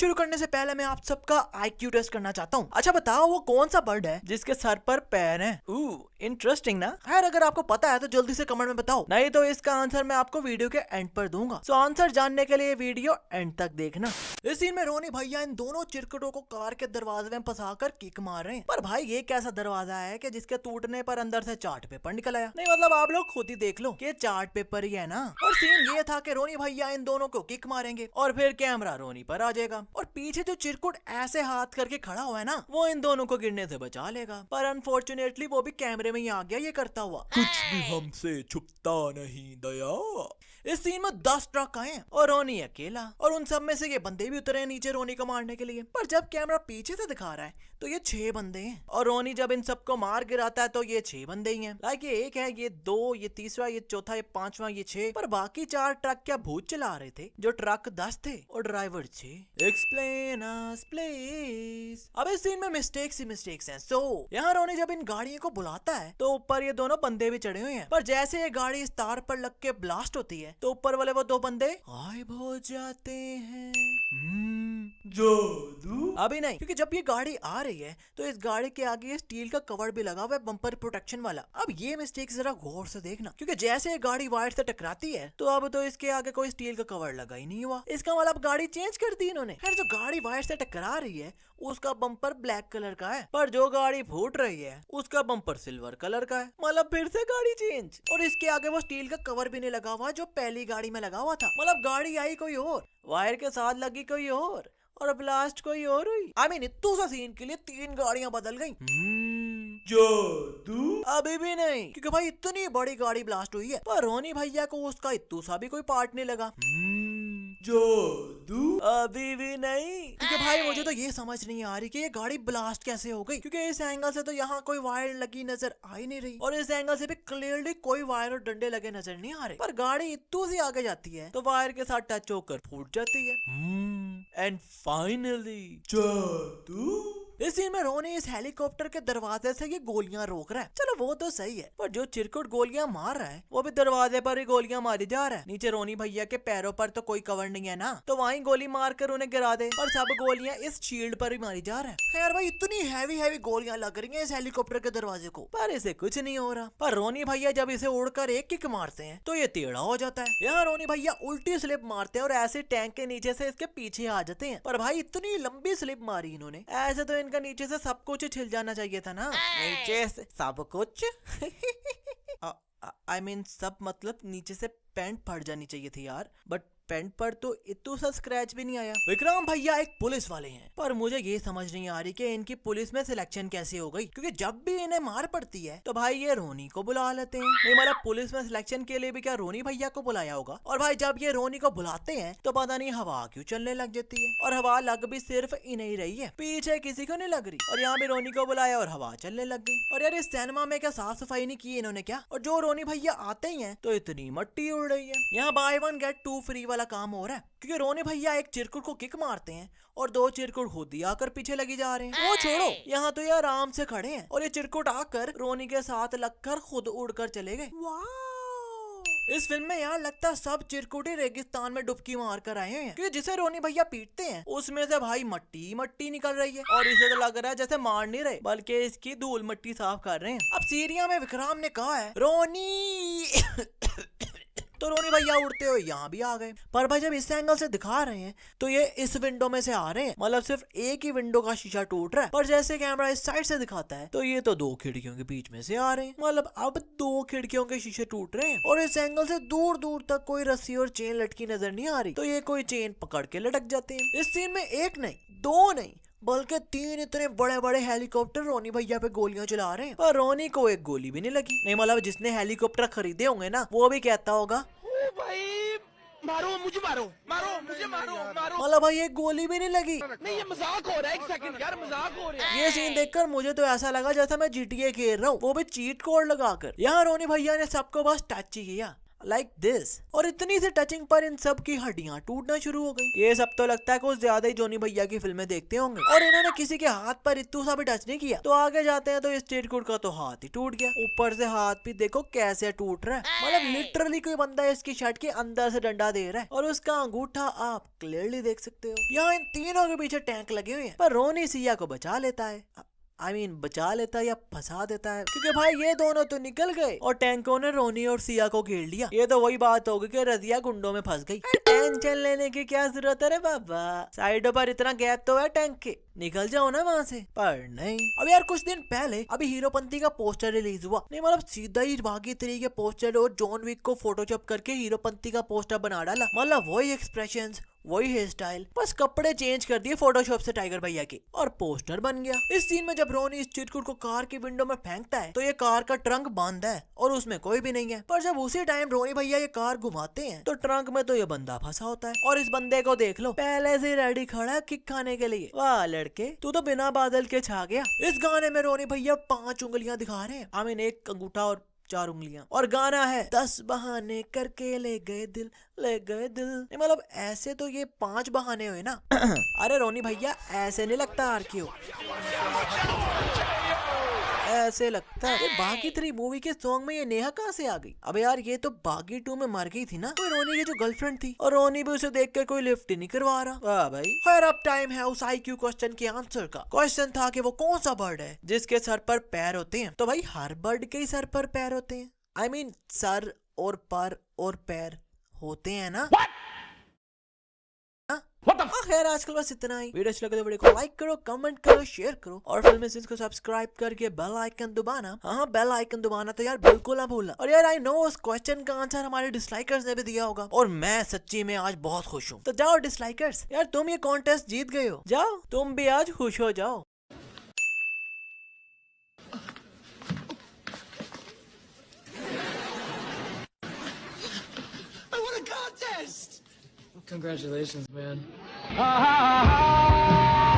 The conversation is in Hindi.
शुरू करने से पहले मैं आप सबका IQ टेस्ट करना चाहता हूँ। अच्छा बताओ वो कौन सा बर्ड है जिसके सर पर पैर है? इंटरेस्टिंग ना। खैर अगर आपको पता है तो जल्दी से कमेंट में बताओ, नहीं तो इसका आंसर मैं आपको वीडियो के एंड पर दूंगा। सो आंसर जानने के लिए वीडियो एंड तक देखना। इस सीन में रोनी भैया इन दोनों चिरकुटों को कार के दरवाजे में फंसाकर किक मार रहे हैं। पर भाई ये कैसा दरवाजा है कि जिसके टूटने पर अंदर से चार्ट पेपर निकल आया? नहीं मतलब आप लोग खुद ही देख लो कि चार्ट पेपर ही है ना। और सीन ये था कि रोनी भैया इन दोनों को किक मारेंगे और फिर कैमरा रोनी पर आ जाएगा और पीछे जो चिरकुट ऐसे हाथ करके खड़ा हुआ है ना, वो इन दोनों को गिरने से बचा लेगा। पर अनफॉर्चुनेटली वो भी कैमरे में ही आ गया ये करता हुआ। कुछ भी हमसे छुपता नहीं दया। इस सीन में 10 ट्रक आए और रोनी अकेला, और उन सब में से ये बंदे भी उतरे हैं नीचे रोनी को मारने के लिए। पर जब कैमरा पीछे से दिखा रहा है तो ये 6 बंदे हैं, और रोनी जब इन सबको मार गिराता है तो ये 6 बंदे ही हैं। लाइक ये एक है, ये 2, ये तीसरा, ये चौथा, ये 5वां, ये 6। पर बाकी 4 ट्रक क्या भूत चला रहे थे? जो ट्रक 10 थे और ड्राइवर 6। Explain us please. अब इस सीन में मिस्टेक्स ही मिस्टेक्स हैं। सो यहाँ रोनी जब इन गाड़ियों को बुलाता है तो ऊपर ये दोनों बंदे भी चढ़े हुए हैं। पर जैसे ये गाड़ी इस तार पर लग के ब्लास्ट होती है तो ऊपर वाले वो 2 बंदे गायब हो जाते हैं। जादू? अभी नहीं, क्योंकि जब ये गाड़ी आ रही है तो इस गाड़ी के आगे ये स्टील का कवर भी लगा हुआ है, बम्पर प्रोटेक्शन वाला। अब ये मिस्टेक जरा गौर से देखना, क्योंकि जैसे ये गाड़ी वायर से टकराती है तो अब तो इसके आगे कोई स्टील का कवर लगा ही नहीं हुआ। इसका मतलब गाड़ी चेंज कर दी इन्होंने। खैर जो गाड़ी वायर से टकरा रही है उसका बम्पर ब्लैक कलर का है, पर जो गाड़ी फूट रही है उसका बम्पर सिल्वर कलर का है। मतलब फिर से गाड़ी चेंज। और इसके आगे वो स्टील का कवर भी नहीं लगा हुआ जो पहली गाड़ी में लगा हुआ था। मतलब गाड़ी आई कोई और, वायर के साथ लगी कोई और ब्लास्ट कोई और हुई। I mean, इतू सा सीन के लिए 3 गाड़ियां बदल गई। जादू? अभी भी नहीं, क्योंकि भाई इतनी बड़ी गाड़ी ब्लास्ट हुई है पर रोनी भैया को उसका इतू सा भी कोई पार्ट नहीं लगा। जादू? अभी भी नहीं, क्योंकि भाई मुझे तो ये समझ नहीं आ रही कि ये गाड़ी ब्लास्ट कैसे हो गई, क्योंकि इस एंगल से तो यहाँ कोई वायर लगी नजर आ ही नहीं रही और इस एंगल से भी क्लियरली कोई वायर और डंडे लगे नजर नहीं आ रहे। पर गाड़ी इतू सी आगे जाती है तो वायर के साथ टच होकर फूट जाती है। एंड फाइनली जादू? इस सीन में रोनी इस हेलीकॉप्टर के दरवाजे से ये गोलियां रोक रहा है। चलो वो तो सही है, पर जो चिरकुट गोलियां मार रहा है वो भी दरवाजे पर ही गोलियां मारी जा रहा है। नीचे रोनी भैया के पैरों पर तो कोई कवर नहीं है ना, तो वहीं गोली मार कर उन्हें गिरा दे। और सब गोलियां इस शील्ड पर ही मारी जा रहा है। खैर भाई इतनी हैवी गोलियां लग रही है इस हेलीकॉप्टर के दरवाजे को, पर इसे कुछ नहीं हो रहा। पर रोनी भैया जब इसे उड़कर एक किक मारते हैं तो ये टेढ़ा हो जाता है। यहाँ रोनी भैया उल्टी स्लिप मारते हैं और ऐसे टैंक के नीचे से इसके पीछे आ जाते हैं। पर भाई इतनी लंबी स्लिप मारी इन्होंने, ऐसे तो इनका नीचे से सब कुछ छिल जाना चाहिए था ना। नीचे से सब कुछ I mean, सब मतलब नीचे से पैंट फट जानी चाहिए थी यार, बट पैंट पर तो इतू सा स्क्रैच भी नहीं आया। विक्रम भैया एक पुलिस वाले हैं, पर मुझे ये समझ नहीं आ रही कि इनकी पुलिस में सिलेक्शन कैसे हो गई, क्योंकि जब भी इन्हें मार पड़ती है तो भाई ये रोनी को बुला लेते हैं। नहीं मतलब पुलिस में सिलेक्शन के लिए भी क्या रोनी भैया को बुलाया होगा? और भाई जब ये रोनी को बुलाते हैं तो पता नहीं हवा क्यों चलने लग जाती है, और हवा लग भी सिर्फ इन्हें ही रही है, पीछे किसी को नहीं लग रही। और यहाँ भी रोनी को बुलाया और हवा चलने लग गई। और यार इस सिनेमा में क्या साफ सफाई नहीं की इन्होंने क्या? और जो रोनी भैया आते ही है तो इतनी मट्टी उड़ रही है। यहाँ बाय 1 गेट 2 फ्री वाला काम हो रहा है, क्योंकि रोनी भैया एक चिरकुट को किक मारते हैं और 2 चिरकुट खुद ही आकर पीछे लगी जा रहे हैं। वो छोड़ो, यहाँ तो ये आराम से खड़े हैं और ये चिरकुट आकर रोनी के साथ लगकर खुद उड़कर चले गए। इस फिल्म में यार लगता है सब चिरकुट ही रेगिस्तान में डुबकी मार कर आए हैं, क्योंकि जिसे रोनी भैया पीटते हैं उसमें से भाई मट्टी मट्टी निकल रही है और इसे तो लग रहा है जैसे मार नहीं रहे बल्कि इसकी धूल मट्टी साफ कर रहे हैं। अब सीरिया में विक्रम ने कहा है रोनी तो रोनी भैया उड़ते हुए यहाँ भी आ गए। पर भाई जब इस एंगल से दिखा रहे हैं तो ये इस विंडो में से आ रहे हैं, मतलब सिर्फ एक ही विंडो का शीशा टूट रहा है। पर जैसे कैमरा इस साइड से दिखाता है तो ये तो 2 खिड़कियों के बीच में से आ रहे हैं, मतलब अब 2 खिड़कियों के शीशे टूट रहे हैं। और इस एंगल से दूर दूर तक कोई रस्सी और चेन लटकी नजर नहीं आ रही, तो ये कोई चेन पकड़ के लटक जाते हैं। इस सीन में 1 नहीं 2 नहीं बल्कि 3 इतने बड़े बड़े हेलीकॉप्टर रोनी भैया पे गोलियां चला रहे हैं, पर रोनी को एक गोली भी नहीं लगी। नहीं मतलब जिसने हेलीकॉप्टर खरीदे होंगे ना वो भी कहता होगा भाई मारो मुझे, मारो मुझे, मारो मतलब भाई एक गोली भी नहीं लगी। नहीं ये मजाक हो रहा है, 1 सेकंड यार मजाक हो रहा है। ये सीन देखकर मुझे तो ऐसा लगा जैसा मैं GTA खेल रहा हूँ, वो भी चीट कोड लगाकर। यहाँ रोनी भैया ने सबको बस टच ही किया। Like this. और इतनी सी टचिंग पर इन सब की हड्डियां टूटना शुरू हो गई। ये सब तो लगता है कुछ ज्यादा ही जोनी भैया की फिल्में देखते होंगे। और इन्होंने किसी के हाथ पर इतू सा भी टच नहीं किया। तो आगे जाते हैं तो इस चिरकुट का तो हाथ ही टूट गया। ऊपर से हाथ भी देखो कैसे टूट रहा है, मतलब लिटरली कोई बंदा इसकी शर्ट के अंदर से डंडा दे रहा है। और उसका अंगूठा आप क्लियरली देख सकते हो। यहाँ इन तीनों के पीछे टैंक लगे हुए हैं, पर रोनी सिया को बचा लेता है। बचा लेता है या फंसा देता है, क्योंकि भाई ये दोनों तो निकल गए और टैंकों ने रोनी और सिया को घेर लिया। ये तो वही बात होगी कि रजिया गुंडों में फंस गई। टेंशन लेने की क्या जरूरत है रे बाबा, साइडों पर इतना गैप तो है टैंक के, निकल जाओ ना वहाँ से। पर नहीं। अब यार कुछ दिन पहले अभी हीरोपंती का पोस्टर रिलीज हुआ। नहीं मतलब सीधा ही भागी 3 के पोस्टर और जॉन विक को फोटोशॉप करके हीरोपंती का पोस्टर बना डाला। मतलब वही एक्सप्रेशंस, वही हेयर स्टाइल, बस कपड़े चेंज कर दिए फोटोशॉप से टाइगर भैया के, और पोस्टर बन गया। इस सीन में जब रोनी इस चिरकुट को कार की विंडो में फेंकता है तो ये कार का ट्रंक बंद है और उसमें कोई भी नहीं है। पर जब उसी टाइम रोनी भैया ये कार घुमाते हैं तो ट्रंक में तो ये बंदा फंसा होता है। और इस बंदे को देख लो, पहले से रेडी खड़ा है किक खाने के लिए। वाह लड़के, तू तो बिना बादल के छा गया। इस गाने में रोनी भैया 5 उंगलियां दिखा रहे हैं। एक अंगूठा और 4 उंगलियां। और गाना है 10 बहाने करके ले गए दिल, ले गए दिल। नहीं मतलब ऐसे तो ये 5 बहाने हुए ना। अरे रोनी भैया ऐसे नहीं लगता आर क्यों, ऐसे लगता है। बागी 3 मूवी के सॉन्ग में ये नेहा कहाँ से आ गई? अबे यार ये तो बागी 2 में मर गई थी ना, कोई रोनी की जो गर्लफ्रेंड थी, और रोनी भी उसे देख कर कोई लिफ्ट ही नहीं करवा रहा। वाह भाई। खैर अब टाइम है उस IQ क्वेश्चन के आंसर का। क्वेश्चन था कि वो कौन सा बर्ड है जिसके सर पर पैर होते हैं? तो भाई हर बर्ड के ही सर पर पैर होते हैं। सर और पर और पैर होते हैं ना। खैर आजकल बस इतना ही। वीडियो अच्छा लगे तो वीडियो को लाइक करो, कमेंट करो, शेयर करो, और फिल्म सीरीज को सब्सक्राइब करके बेल आइकन दबाना। हाँ बेल आइकन दबाना तो यार बिल्कुल ना भूलना। और यार आई नो उस क्वेश्चन का आंसर हमारे डिसलाइकर्स ने भी दिया होगा, और मैं सच्ची में आज बहुत खुश हूँ। तो जाओ डिसलाइकर्स, यार तुम ये कॉन्टेस्ट जीत गए हो, जाओ तुम भी आज खुश हो जाओ। I won a contest! Congratulations, man. Ha ha ha ha!